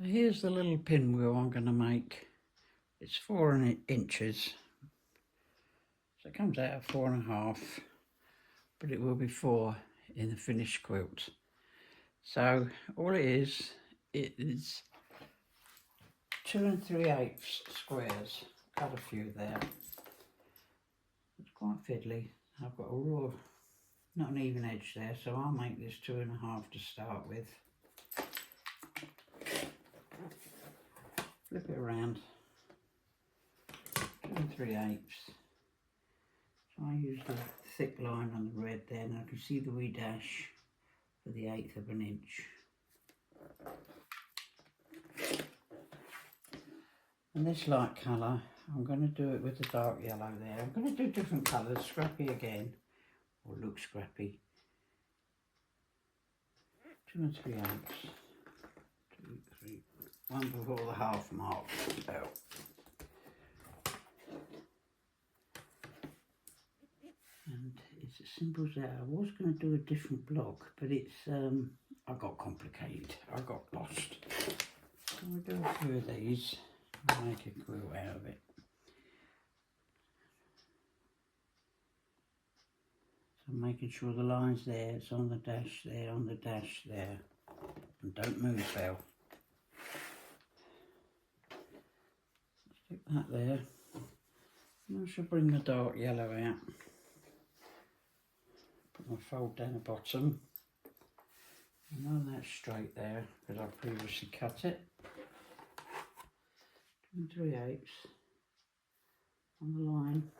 So here's the little pinwheel I'm going to make. It's 4 inches, so it comes out at 4.5, but it will be 4 in the finished quilt. So all it is 2 3/8 squares. Cut a few there. It's quite fiddly. I've got a raw, not an even edge there, so I'll make this 2.5 to start with. Flip it around. 2 3/8. So I use the thick line on the red there, and I can see the wee dash for the 1/8 of an inch. And this light colour, I'm going to do it with the dark yellow there. I'm going to do different colours, scrappy again, or look scrappy. 2 3/8. 2 3, 1 before the half mark. So. And it's as simple as that. I was going to do a different block, but it's I got complicated. I got lost. So we'll do a few of these and make a quilt out of it. So I'm making sure the line's there, it's on the dash there, on the dash there. And don't move, Belle. Stick that there. And I should bring the dark yellow out. Put my fold down the bottom. I know that's straight there because I previously cut it. 2 3/8 on the line.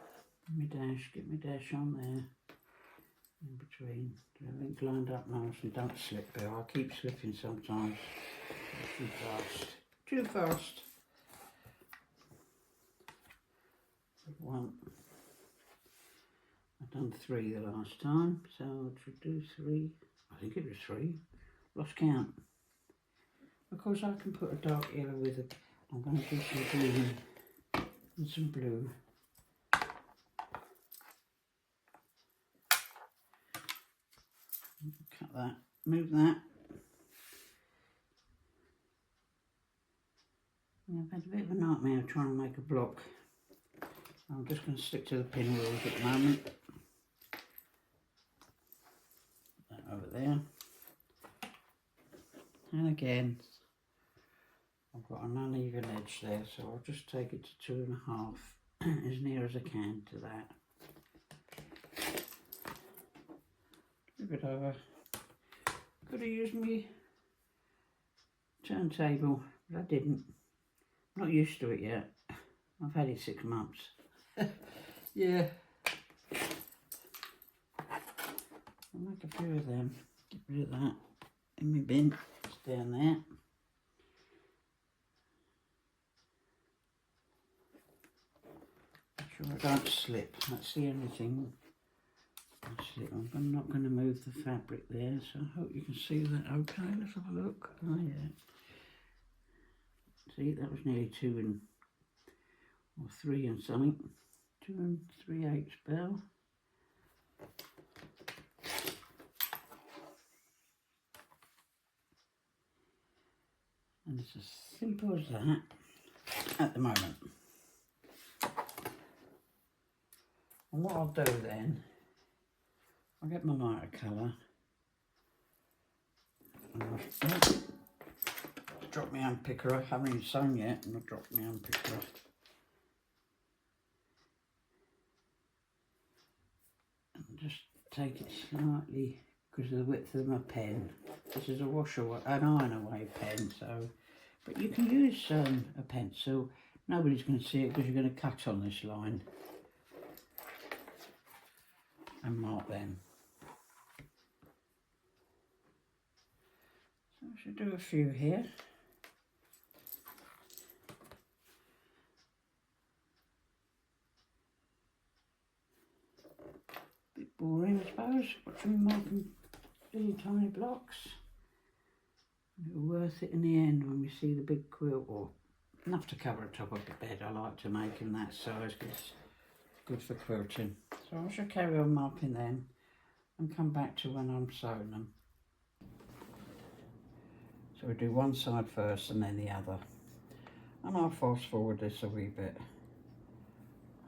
Get my dash on there. In between. Everything lined up nicely. Don't slip, Bill. I keep slipping sometimes. Too fast. Too fast. 1. I've done 3 the last time, so I should do 3. I think it was 3. Lost count. Of course, I can put a dark yellow with it. I'm going to do some green and some blue. Cut that, move that. I've had a bit of a nightmare trying to make a block. I'm just going to stick to the pinwheels at the moment. Put that over there. And again, I've got an uneven edge there, so I'll just take it to 2.5 as near as I can to that. Flip it over. Could have used my turntable, but I didn't. I'm not used to it yet. I've had it 6 months. Yeah. I'll make a few of them. Get rid of that in my bin. It's down there. Make sure I don't slip. That's the only thing. I'm not going to move the fabric there, so I hope you can see that okay. Let's have a look. Oh yeah. See, that was nearly 2 or 3 and something. 2 3/8 Bell. And it's as simple as that at the moment. And what I'll do then, I'll get my lighter colour. And I'll drop my hand picker. I haven't even sewn yet, and I'll drop my hand picker. And just take it slightly because of the width of my pen. This is a an iron away pen, so. But you can use a pencil. Nobody's going to see it because you're going to cut on this line and mark them. So I should do a few here. Bit boring, I suppose, watching marking little tiny blocks. It'll be worth it in the end when we see the big quilt, or enough to cover the top of the bed. I like to make them that size because it's good for quilting. So I shall carry on marking them and come back to when I'm sewing them. So we do one side first and then the other. And I'll fast forward this a wee bit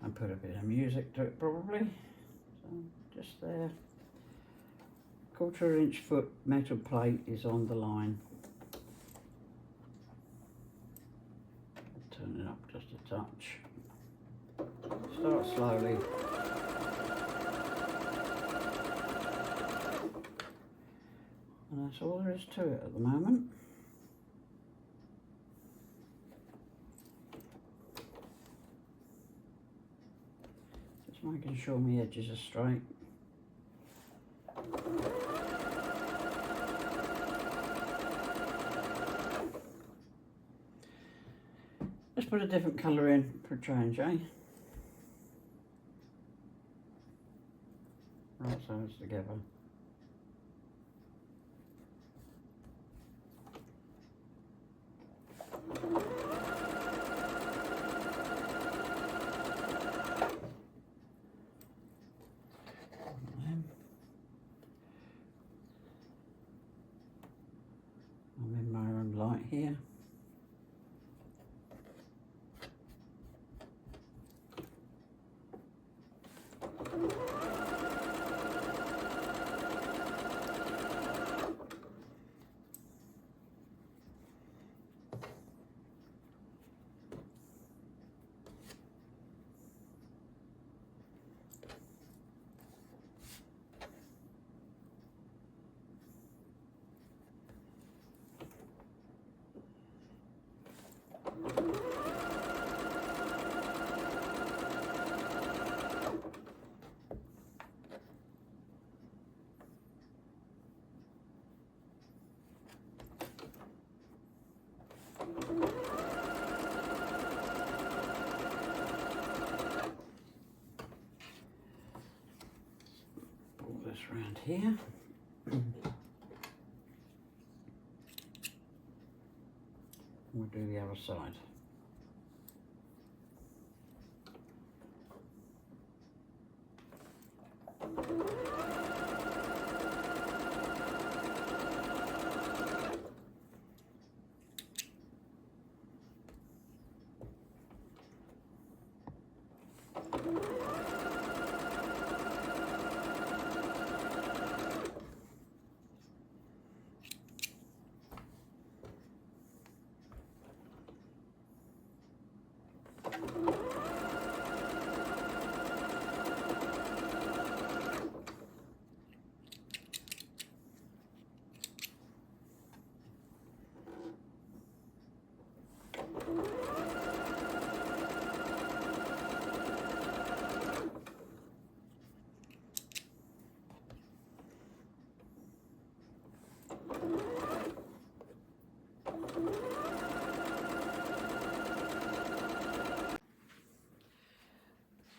and put a bit of music to it probably. So just there. 1/4 inch foot metal plate is on the line. Turn it up just a touch. Start slowly. And that's all there is to it at the moment. Just making sure my edges are straight. Let's put a different colour in for a change, eh? Right sides together. I'm in my own light here. Pull this around here. We'll do the other side.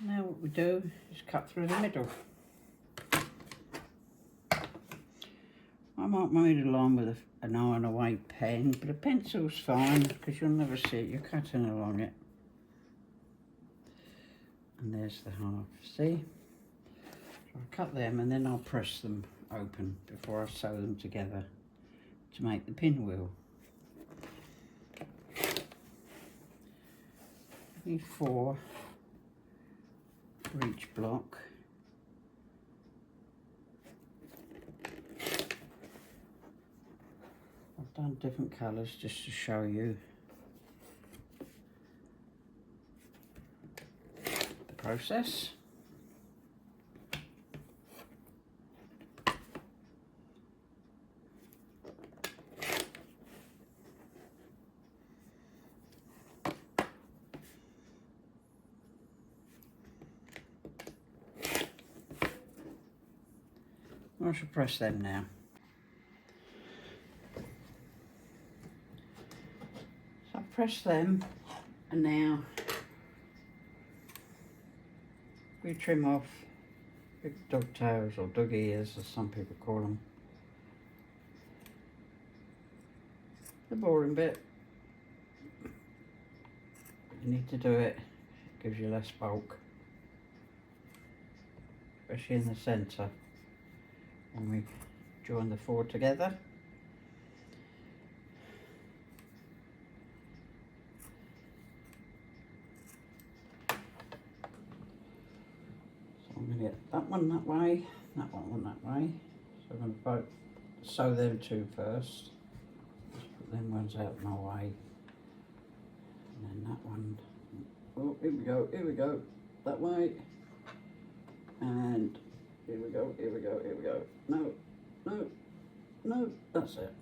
Now what we do is cut through the middle. I might move it along with an iron away pen, but a pencil's fine because you'll never see it, you're cutting along it. And there's the half, see? So I'll cut them and then I'll press them open before I sew them together to make the pinwheel. Need 4 for each block. I've done different colours just to show you the process. I shall press them now. So I've pressed them, and now we trim off big dog tails or dog ears as some people call them. The boring bit. You need to do it, it gives you less bulk, especially in the centre. When we join the 4 together. one that way, that one that way. So I'm going to both sew them two first. Just put them ones out of my way. And then that one, oh, here we go, that way. And here we go. No, that's it.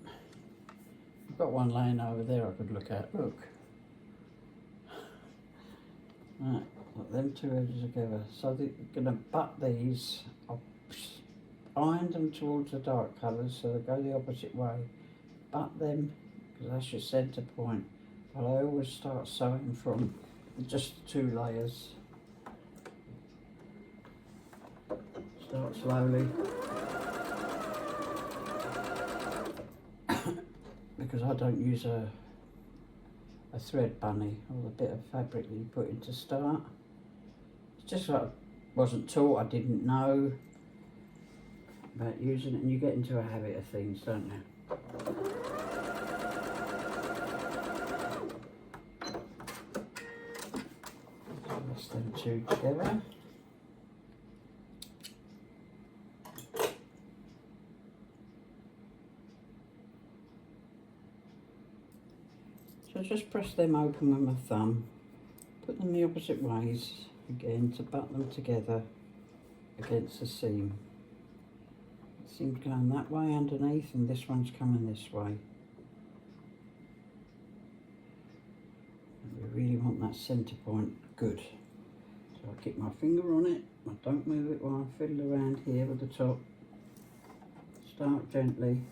I've got one laying over there I could look at, look. Right, put them two edges together. So they're going to butt these. I've ironed them towards the dark colours so they go the opposite way. Butt them, because that's your centre point. But I always start sewing from just 2 layers. Start slowly. Because I don't use a thread bunny or the bit of fabric that you put in to start. It's just like I wasn't taught, I didn't know about using it, and you get into a habit of things, don't you? So let's them two together. So just press them open with my thumb, put them the opposite ways again to butt them together against the seam. The seam's going that way underneath and this one's coming this way. And we really want that centre point good. So I keep my finger on it, I don't move it while I fiddle around here with the top. Start gently.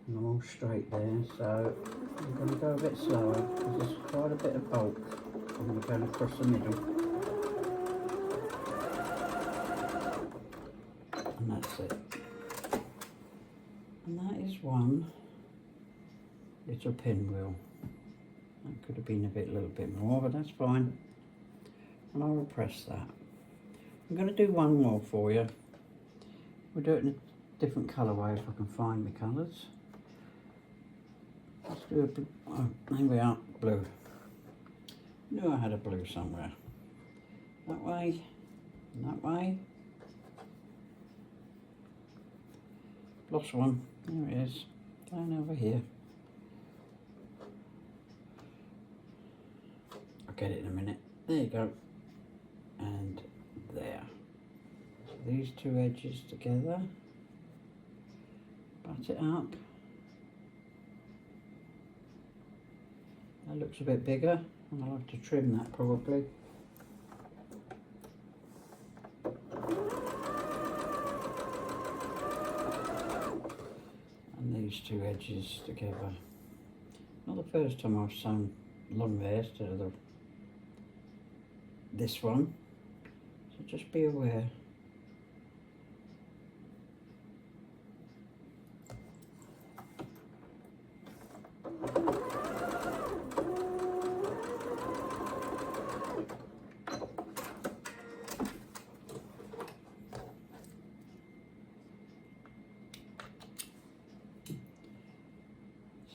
And I'm all straight there, so I'm going to go a bit slower because there's quite a bit of bulk. I'm going to go across the middle. And that's it. And that is one little pinwheel. That could have been a little bit more, but that's fine. And I will press that. I'm going to do one more for you. We'll do it in a different colourway if I can find my colours. Let's do a blue. Oh, there we are, blue. Knew I had a blue somewhere. That way, and that way. Lost one. There it is. Down over here. I'll get it in a minute. There you go. And there. So these two edges together. Butt it up. That looks a bit bigger, and I'll have to trim that probably. And these two edges together. Not the first time I've sewn long there instead of this one, so just be aware.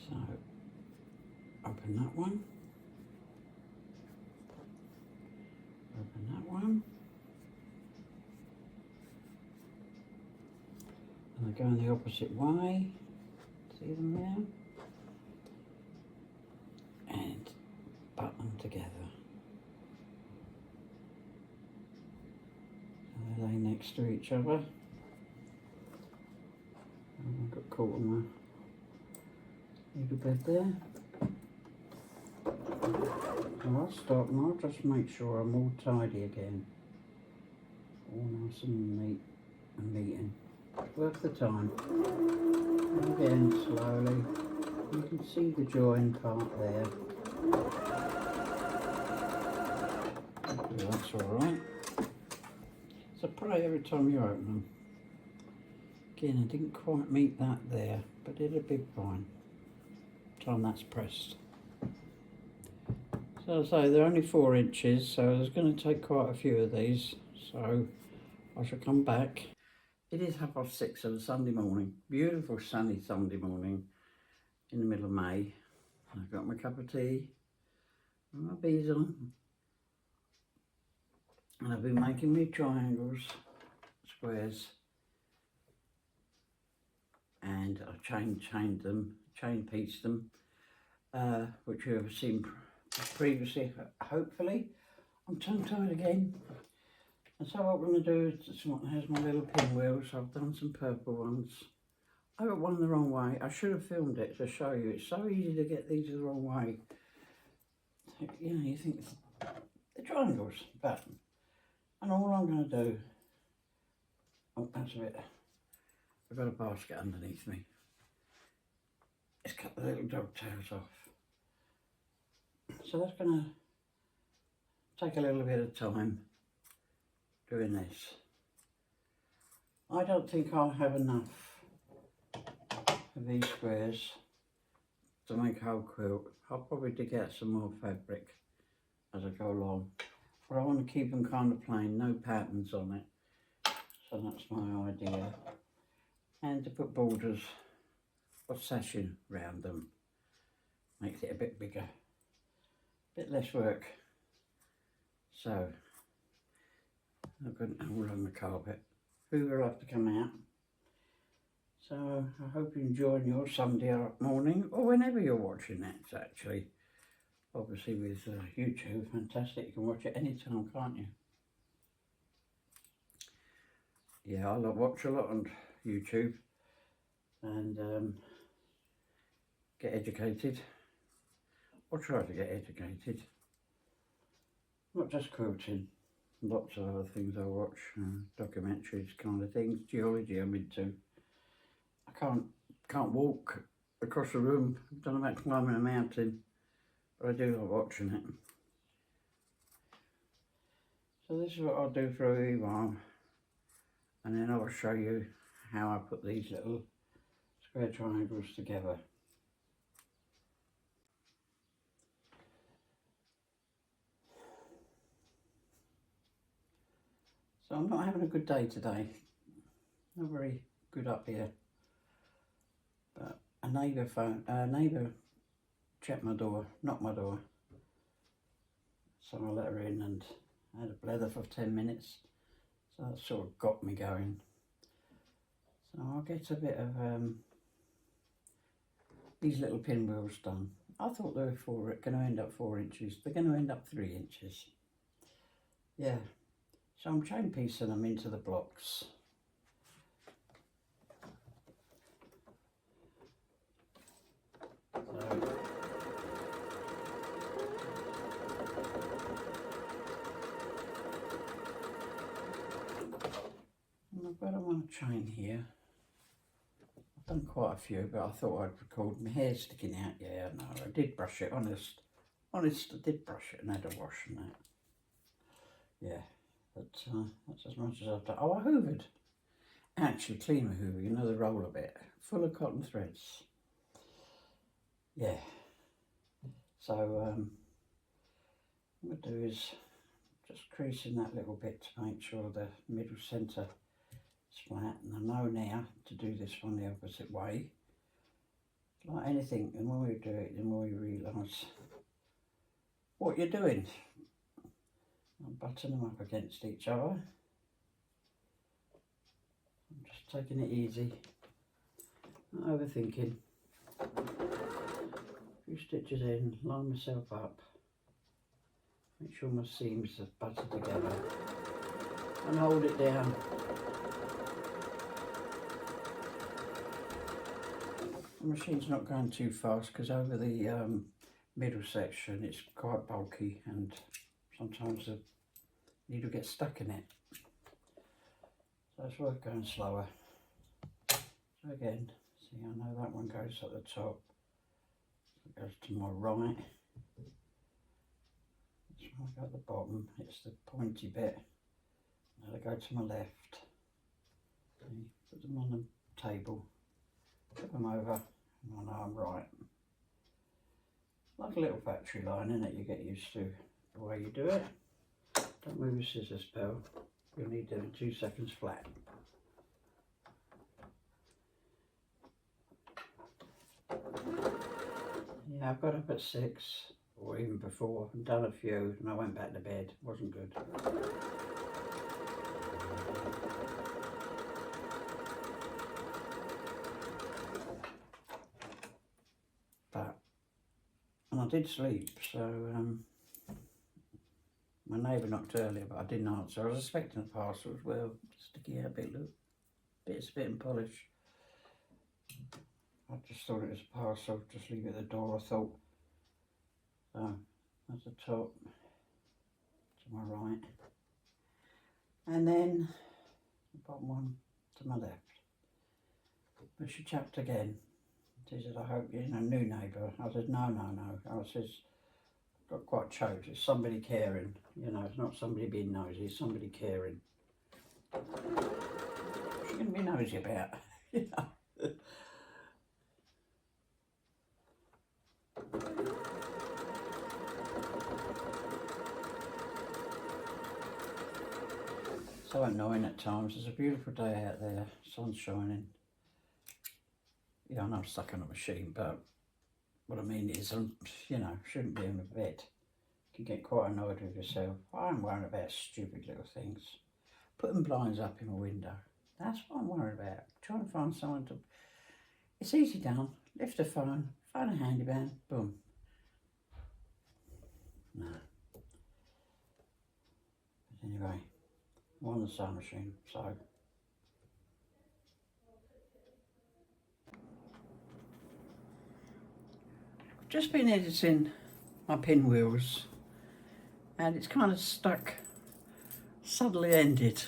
So, open that one, open that one, and they're going the opposite way, see them there, and butt them together. So they lay next to each other. I got caught on my little bed there. So I'll stop and I'll just make sure I'm all tidy again. All nice and neat and meeting. Worth the time. And again, slowly. You can see the join part there. Hopefully that's alright. It's a prey every time you open them. Again, I didn't quite meet that there, but it'll be fine. Time that's pressed. So as I say, they're only 4 inches, so it's going to take quite a few of these, so I shall come back. It is 6:30 on a Sunday morning, beautiful sunny Sunday morning in the middle of May. I've got my cup of tea and my bees on. And I've been making me triangles, squares, and I chain pieced them, which you have seen previously, hopefully. I'm tongue-tied again. And so what we're going to do is, here's my little pinwheels. I've done some purple ones. I got one the wrong way. I should have filmed it to show you. It's so easy to get these the wrong way. You know, you think the triangles, but, and all I'm going to do, oh, that's a bit, I've got a basket underneath me. Let's cut the little dog tails off. So that's going to take a little bit of time doing this. I don't think I'll have enough of these squares to make a whole quilt. I'll probably dig out some more fabric as I go along, but I want to keep them kind of plain, no patterns on it. So that's my idea. And to put borders or sashing around them, makes it a bit bigger, a bit less work. So I've got it all on the carpet. Hoover will have to come out. So I hope you enjoy your Sunday morning, or whenever you're watching that, actually. Obviously with YouTube, fantastic, you can watch it anytime, can't you? Yeah, I watch a lot on YouTube and get educated, or try to get educated. Not just quilting, lots of other things I watch, documentaries kind of things, geology I'm into. I can't walk across the room, I've done about climbing a mountain, but I do like watching it. So this is what I'll do for a wee while, and then I'll show you how I put these little square triangles together. So I'm not having a good day today, not very good up here, but a neighbour checked my door, knocked my door, so I let her in and I had a blether for 10 minutes, so that sort of got me going. So I'll get a bit of these little pinwheels done. I thought they were going to end up 4 inches, they're going to end up 3 inches. Yeah, so I'm chain piecing them into the blocks. I've got them on a chain here. I've done quite a few, but I thought I'd record my hair sticking out. Yeah, no, I did brush it, honest, I did brush it and had a wash and that. Yeah, but that's as much as I've done. Oh, I hoovered. Actually, clean my hoover, you know, the roller bit, full of cotton threads. Yeah, so what I'm going to do is just crease in that little bit to make sure the middle centre is flat, and I know now to do this one the opposite way. Like anything, the more you do it, the more you realise what you're doing. I'll button them up against each other. I'm just taking it easy, not overthinking. A few stitches in, line myself up, make sure my seams are buttered together, and hold it down. The machine's not going too fast because over the middle section it's quite bulky and sometimes the needle gets stuck in it. So it's worth going slower. So again, see, I know that one goes at the top. It goes to my right. This one go at the bottom, it's the pointy bit. Now they go to my left. See, put them on the table, flip them over, and I know I'm right. Like a little factory line, innit? You get used to the way you do it. Don't move your scissors, pal. You'll need them in 2 seconds flat. Yeah, I've got up at 6. or even before. I've done a few and I went back to bed. Wasn't good. But, and I did sleep, so my neighbour knocked earlier, but I didn't answer. I was expecting a parcel as well. Sticky out a bit, look. Bit of spit and polish. I just thought it was a parcel, just leave it at the door, I thought. So, that's the top to my right. And then the bottom one to my left. But she chapped again. She said, I hope you're a new neighbour. I said, no. I says, got quite choked. It's somebody caring. You know, it's not somebody being nosy, it's somebody caring. What you going to be nosy about? You know. So annoying at times. It's a beautiful day out there, sun's shining. Yeah, I know I'm stuck on a machine, but what I mean is, you know, shouldn't be in a bed. You can get quite annoyed with yourself. I'm worrying about stupid little things. Putting blinds up in my window. That's what I'm worried about. Trying to find someone to... It's easy done. Lift a phone, phone a handyman, boom. No. But anyway, I'm on the sewing machine, so... I've just been editing my pinwheels and it's kind of stuck, suddenly ended.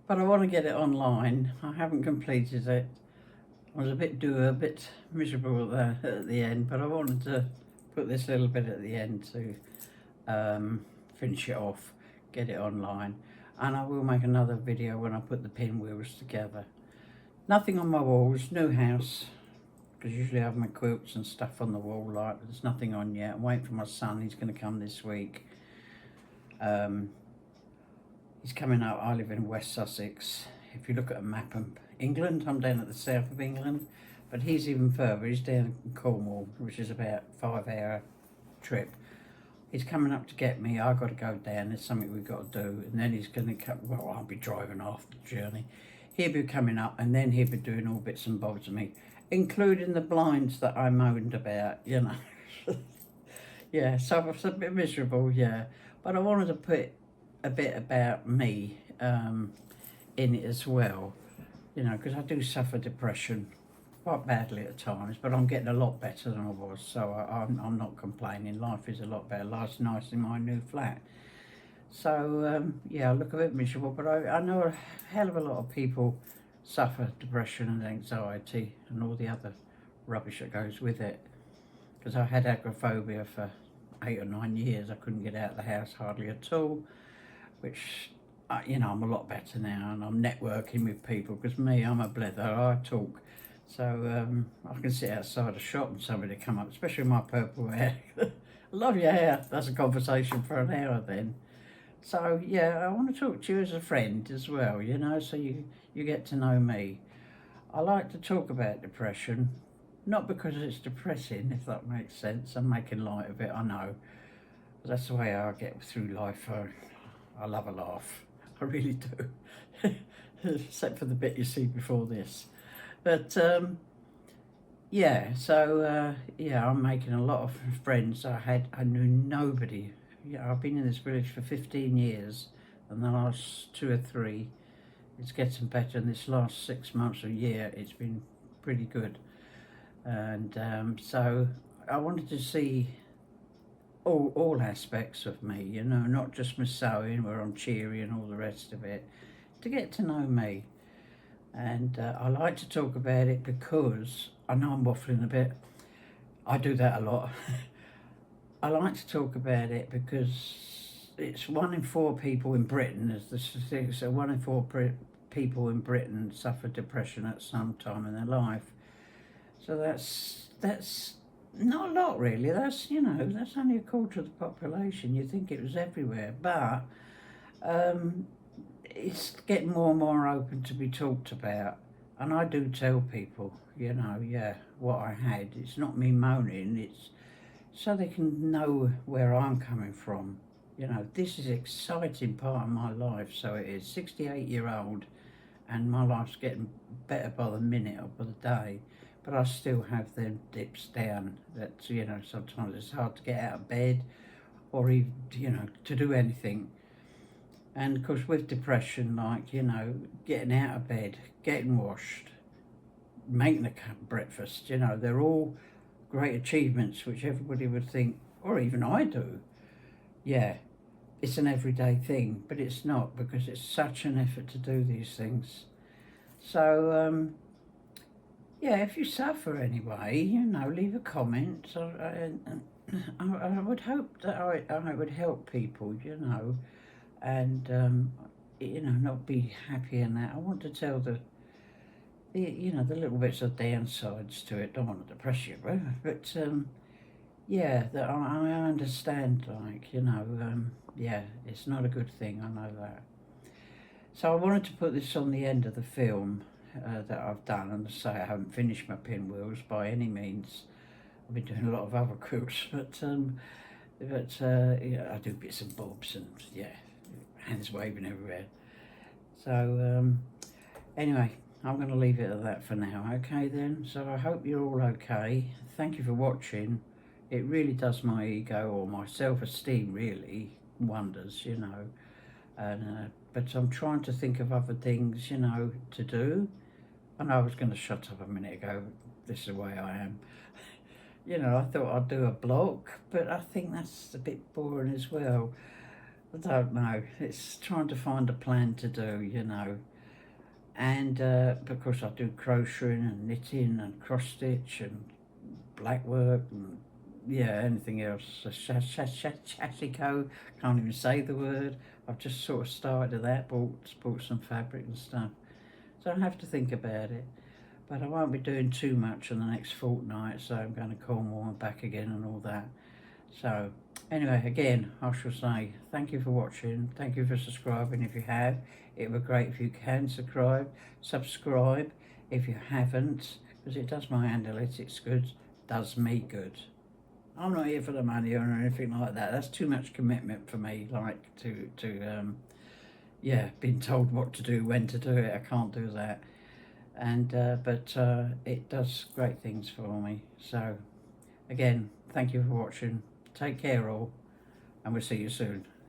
But I want to get it online. I haven't completed it. I was a bit miserable at the end, but I wanted to put this little bit at the end to finish it off, get it online. And I will make another video when I put the pinwheels together. Nothing on my walls, new house, because usually I have my quilts and stuff on the wall, like, but there's nothing on yet. I'm waiting for my son, he's going to come this week. He's coming out. I live in West Sussex. If you look at a map of England, I'm down at the south of England, but he's even further. He's down in Cornwall, which is about a 5-hour trip. He's coming up to get me. I've got to go down. There's something we've got to do, and then he's going to come. Well, I'll be driving off the journey. He'll be coming up, and then he'll be doing all bits and bobs of me, including the blinds that I moaned about. You know. Yeah, so I was a bit miserable. Yeah, but I wanted to put a bit about me in it as well, you know, because I do suffer depression quite badly at times, but I'm getting a lot better than I was, so I'm not complaining. Life is a lot better. Life's nice in my new flat. So yeah, I look a bit miserable, but I know a hell of a lot of people suffer depression and anxiety and all the other rubbish that goes with it, because I had agoraphobia for 8 or 9 years. I couldn't get out of the house hardly at all, which, you know, I'm a lot better now, and I'm networking with people, because me, I'm a blether, I talk. So I can sit outside a shop and somebody come up, especially my purple hair. I love your hair. That's a conversation for an hour then. So yeah, I want to talk to you as a friend as well, you know, so you get to know me. I like to talk about depression, not because it's depressing, if that makes sense. I'm making light of it, I know. That's the way I get through life. I love a laugh. I really do. Except for the bit you see before this. But yeah, so yeah, I'm making a lot of friends. I knew nobody. Yeah, I've been in this village for 15 years, and the last 2 or 3, it's getting better. And this last 6 months or year, it's been pretty good. And so I wanted to see all aspects of me, you know, not just my sewing where I'm cheery and all the rest of it, to get to know me. And I like to talk about it because I know I'm waffling a bit. I do that a lot. I like to talk about it because it's 1 in 4 people in Britain, as the statistics, so 1 in 4 people in Britain suffer depression at some time in their life. So that's not a lot really. That's, you know, that's only a quarter of the population. You think it was everywhere, but it's getting more and more open to be talked about. And I do tell people, you know, yeah, what I had. It's not me moaning. so they can know where I'm coming from. You know, this is an exciting part of my life, so it is. 68-year-old, and my life's getting better by the minute or by the day, but I still have them dips down that, you know, sometimes it's hard to get out of bed or even, you know, to do anything. And of course with depression, like, you know, getting out of bed, getting washed, making a cup of breakfast, you know, they're all great achievements which everybody would think, or even I do, yeah, it's an everyday thing, but it's not, because it's such an effort to do these things. So yeah, if you suffer anyway, you know, leave a comment. I would hope that I would help people, you know, and you know, not be happy in that. I want to tell the you know, the little bits of downsides to it. Don't want to depress you, but yeah, that I understand. Like, you know, yeah, it's not a good thing. I know that. So I wanted to put this on the end of the film that I've done, and to say I haven't finished my pinwheels by any means. I've been doing a lot of other quilts, but yeah, I do bits and bobs, and yeah, hands waving everywhere. So anyway, I'm going to leave it at that for now. Okay then. So I hope you're all okay. Thank you for watching. It really does my ego or my self-esteem really wonders, you know. And but I'm trying to think of other things, you know, to do. I know I was going to shut up a minute ago. This is the way I am. You know, I thought I'd do a blog, but I think that's a bit boring as well. I don't know. It's trying to find a plan to do, you know. And because I do crocheting and knitting and cross stitch and black work and yeah, anything else. Chasico, can't even say the word. I've just sort of started that, bought some fabric and stuff. So I have to think about it. But I won't be doing too much in the next fortnight, so I'm going to Cornwall and back again and all that. So anyway, again, I shall say thank you for watching. Thank you for subscribing if you have. It would be great if you can subscribe if you haven't, because it does my analytics good, does me good. I'm not here for the money or anything like that. That's too much commitment for me, like to yeah, being told what to do, when to do it. I can't do that. And but it does great things for me. So again, thank you for watching. Take care all, and we'll see you soon.